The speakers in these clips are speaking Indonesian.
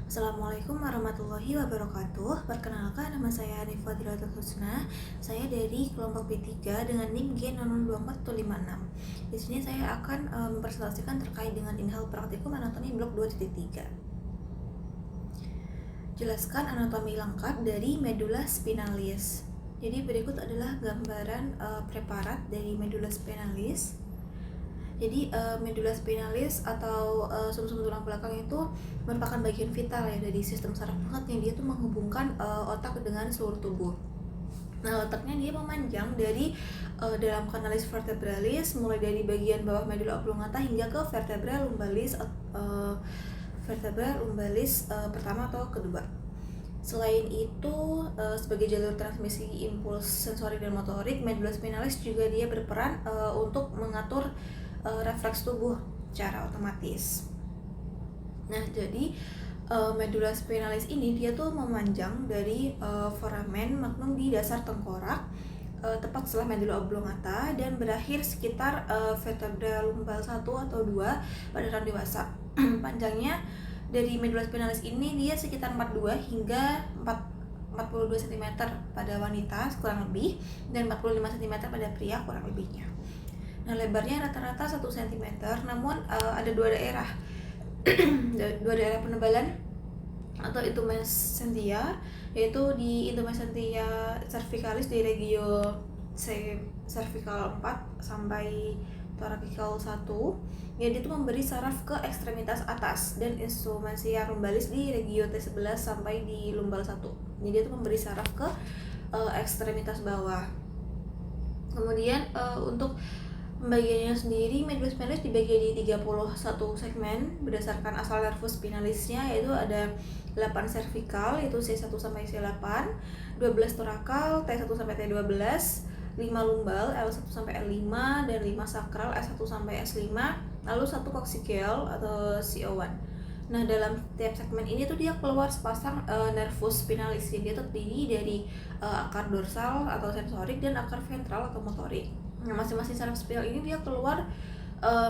Assalamualaikum warahmatullahi wabarakatuh. Perkenalkan, nama saya Hanifah Dilatul Husna. Saya dari kelompok B3 dengan NIM G02456. Di sini saya akan mempresentasikan terkait dengan inhal praktikum anatomi blok 2.3. Jelaskan anatomi lengkap dari medula spinalis. Jadi berikut adalah gambaran preparat dari medula spinalis. Jadi medula spinalis atau sumsum tulang belakang itu merupakan bagian vital ya dari sistem saraf pusat yang dia tuh menghubungkan otak dengan seluruh tubuh. Nah, letaknya dia memanjang dari dalam kanalis vertebralis mulai dari bagian bawah medula oblongata hingga ke vertebra lumbalis pertama atau kedua. Selain itu, sebagai jalur transmisi impuls sensori dan motorik, medula spinalis juga dia berperan untuk mengatur refleks tubuh secara otomatis. Nah, jadi medula spinalis ini dia tuh memanjang dari foramen magnum di dasar tengkorak tepat setelah medula oblongata dan berakhir sekitar vertebra lumbal 1 atau 2 pada orang dewasa. Panjangnya dari medula spinalis ini dia sekitar 42 hingga 42 cm pada wanita kurang lebih dan 45 cm pada pria kurang lebihnya. Nah, lebarnya rata-rata 1 cm, namun ada dua daerah penebalan atau intumescentia, yaitu di intumescentia cervicalis di regio cervical 4 sampai thoracical 1, yang itu memberi saraf ke ekstremitas atas, dan instrumentia lumbalis di regio T11 sampai di lumbal 1. Jadi itu memberi saraf ke ekstremitas bawah. Kemudian untuk pembagiannya sendiri, medula spinalis dibagi di 31 segmen berdasarkan asal nervus spinalisnya, yaitu ada 8 cervical yaitu C1 sampai C8, 12 thoracal T1 sampai T12, 5 lumbal L1 sampai L5, dan 5 sakral S1 sampai S5, lalu 1 coccygeal atau CO1. Nah, dalam tiap segmen ini tuh dia keluar sepasang nervus spinalis. Jadi dia terdiri dari akar dorsal atau sensorik dan akar ventral atau motorik. Nah, masing-masing saraf spinal ini dia keluar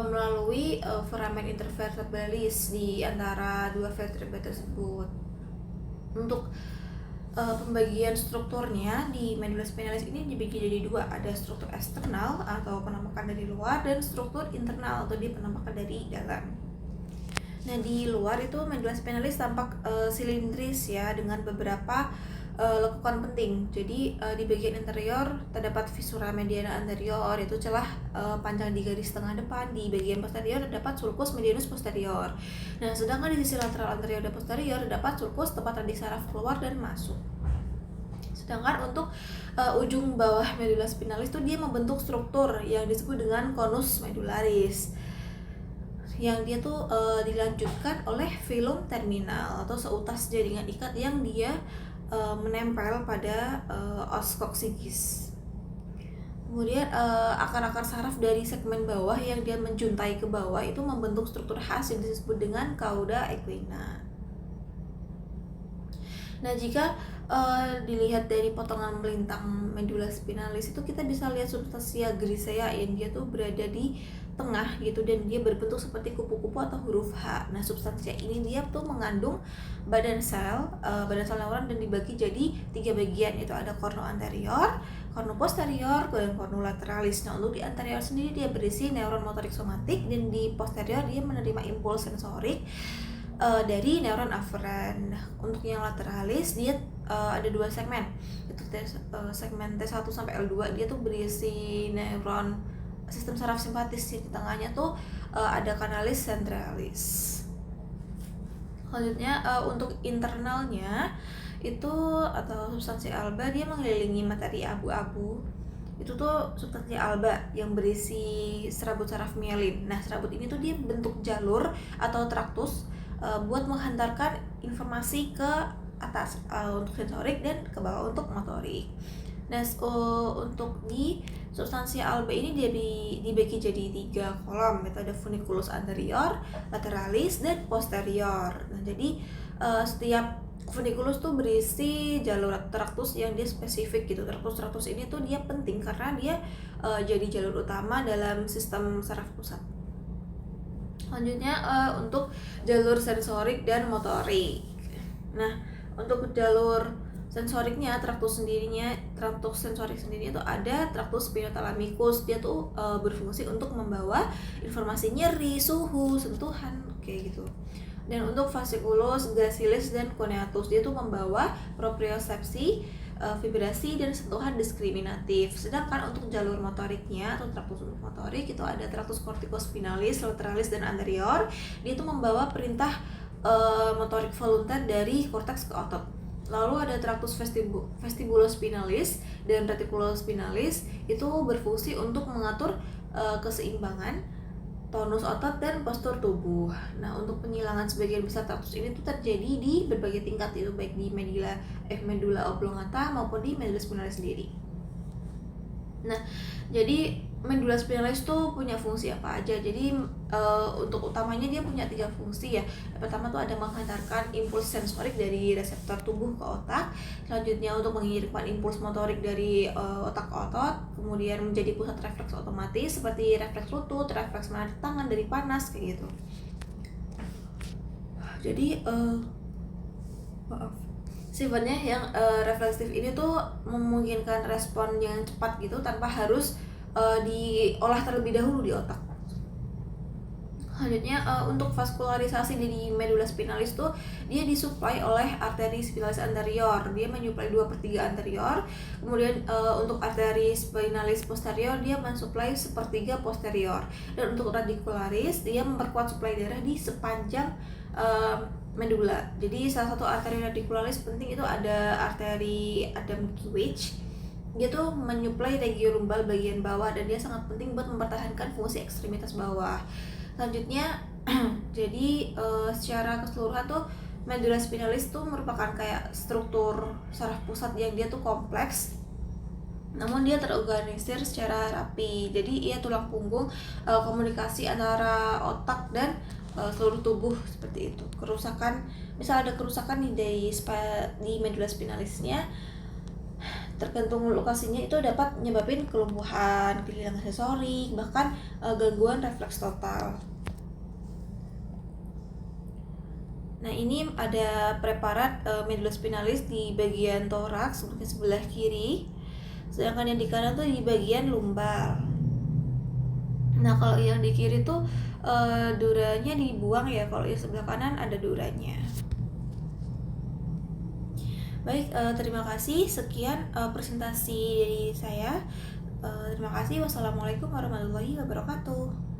melalui foramen intervertebralis di antara dua vertebra tersebut. Untuk pembagian strukturnya di medula spinalis ini dibagi jadi dua, ada struktur eksternal atau penampakan dari luar dan struktur internal atau penampakan dari dalam. Nah, di luar itu medula spinalis tampak silindris ya, dengan beberapa lekukan penting. Jadi di bagian interior terdapat visura mediana anterior, yaitu celah panjang di garis tengah depan. Di bagian posterior terdapat sulcus medianus posterior. Nah, sedangkan di sisi lateral anterior dan posterior terdapat sulcus tempat radi saraf keluar dan masuk. Sedangkan untuk ujung bawah medula spinalis itu dia membentuk struktur yang disebut dengan conus medularis, yang dia tuh dilanjutkan oleh filum terminal atau seutas jaringan ikat yang dia menempel pada os coccygeus. Kemudian akar-akar saraf dari segmen bawah yang dia menjuntai ke bawah itu membentuk struktur khas yang disebut dengan cauda equina. Nah, jika dilihat dari potongan melintang medula spinalis itu kita bisa lihat substansia grisea yang dia tuh berada di tengah gitu, dan dia berbentuk seperti kupu-kupu atau huruf H. Nah, substansia ini dia tuh mengandung badan sel neuron dan dibagi jadi 3 bagian, yaitu ada kornu anterior, kornu posterior, dan kornu lateralis. Nah, untuk di anterior sendiri dia berisi neuron motorik somatik, dan di posterior dia menerima impuls sensorik dari neuron aferen. Untuk yang lateralis dia ada 2 segmen, itu segmen T1 sampai L2 dia tuh berisi neuron sistem saraf simpatis. Di tengahnya tuh ada kanalis centralis. Selanjutnya untuk internalnya itu atau substansi alba dia mengelilingi materi abu-abu. Itu tuh substansi alba yang berisi serabut saraf mielin. Nah, serabut ini tuh dia bentuk jalur atau traktus buat menghantarkan informasi ke atas untuk sensorik dan ke bawah untuk motorik. Nah, untuk di substansi alba ini dia dibagi jadi 3 kolom, yaitu ada funiculus anterior, lateralis, dan posterior. Nah, jadi setiap funiculus tuh berisi jalur traktus yang dia spesifik gitu. Traktus ini tuh dia penting karena dia jadi jalur utama dalam sistem saraf pusat. Selanjutnya untuk jalur sensorik dan motorik. Nah, untuk jalur sensoriknya, traktus sensorik sendiri itu ada traktus spinothalamikus. Dia tuh berfungsi untuk membawa informasi nyeri, suhu, sentuhan kayak gitu. Dan untuk fasciculus, gracilis, dan coneatus, dia tuh membawa propriosepsi, vibrasi, dan sentuhan diskriminatif. Sedangkan untuk jalur motoriknya atau traktus untuk motorik itu ada traktus corticospinalis, lateralis, dan anterior. Dia tuh membawa perintah motorik voluntar dari korteks ke otot. Lalu ada traktus vestibulospinalis dan reticulospinalis, itu berfungsi untuk mengatur keseimbangan tonus otot dan postur tubuh. Nah, untuk penyilangan sebagian besar traktus ini tuh terjadi di berbagai tingkat, itu baik di medulla oblongata maupun di medulla spinalis sendiri. Nah, jadi medulla spinalis tuh punya fungsi apa aja? Jadi untuk utamanya dia punya 3 fungsi ya. Yang pertama tuh ada menghantarkan impuls sensorik dari reseptor tubuh ke otak. Selanjutnya untuk mengirimkan impuls motorik dari otak ke otot. Kemudian menjadi pusat refleks otomatis seperti refleks lutut, refleks menarik tangan dari panas kayak gitu. Jadi maaf, sifatnya yang refleksif ini tuh memungkinkan respon yang cepat gitu tanpa harus diolah terlebih dahulu di otak. Selanjutnya untuk vaskularisasi di medulla spinalis tuh dia disuplai oleh arteri spinalis anterior. Dia menyuplai 2/3 anterior. Kemudian untuk arteri spinalis posterior dia mensuplai 1/3 posterior. Dan untuk radicularis dia memperkuat suplai darah di sepanjang medulla. Jadi salah satu arteri radicularis penting itu ada arteri Adam Kiewicz. Dia tuh menyuplai regio lumbal bagian bawah dan dia sangat penting buat mempertahankan fungsi ekstremitas bawah. Selanjutnya jadi secara keseluruhan tuh medulla spinalis tuh merupakan kayak struktur saraf pusat yang dia tuh kompleks, namun dia terorganisir secara rapi. Jadi ia tulang punggung komunikasi antara otak dan seluruh tubuh seperti itu. Misal ada kerusakan di medulla spinalisnya, tergantung lokasinya itu dapat menyebabkan kelumpuhan, kehilangan sensorik, bahkan gangguan refleks total. Nah, ini ada preparat medulla spinalis di bagian toraks untuk sebelah kiri, sedangkan yang di kanan tuh di bagian lumbar. Nah, kalau yang di kiri tuh duranya dibuang ya, kalau yang sebelah kanan ada duranya. Baik, terima kasih. Sekian presentasi dari saya. Terima kasih. Wassalamualaikum warahmatullahi wabarakatuh.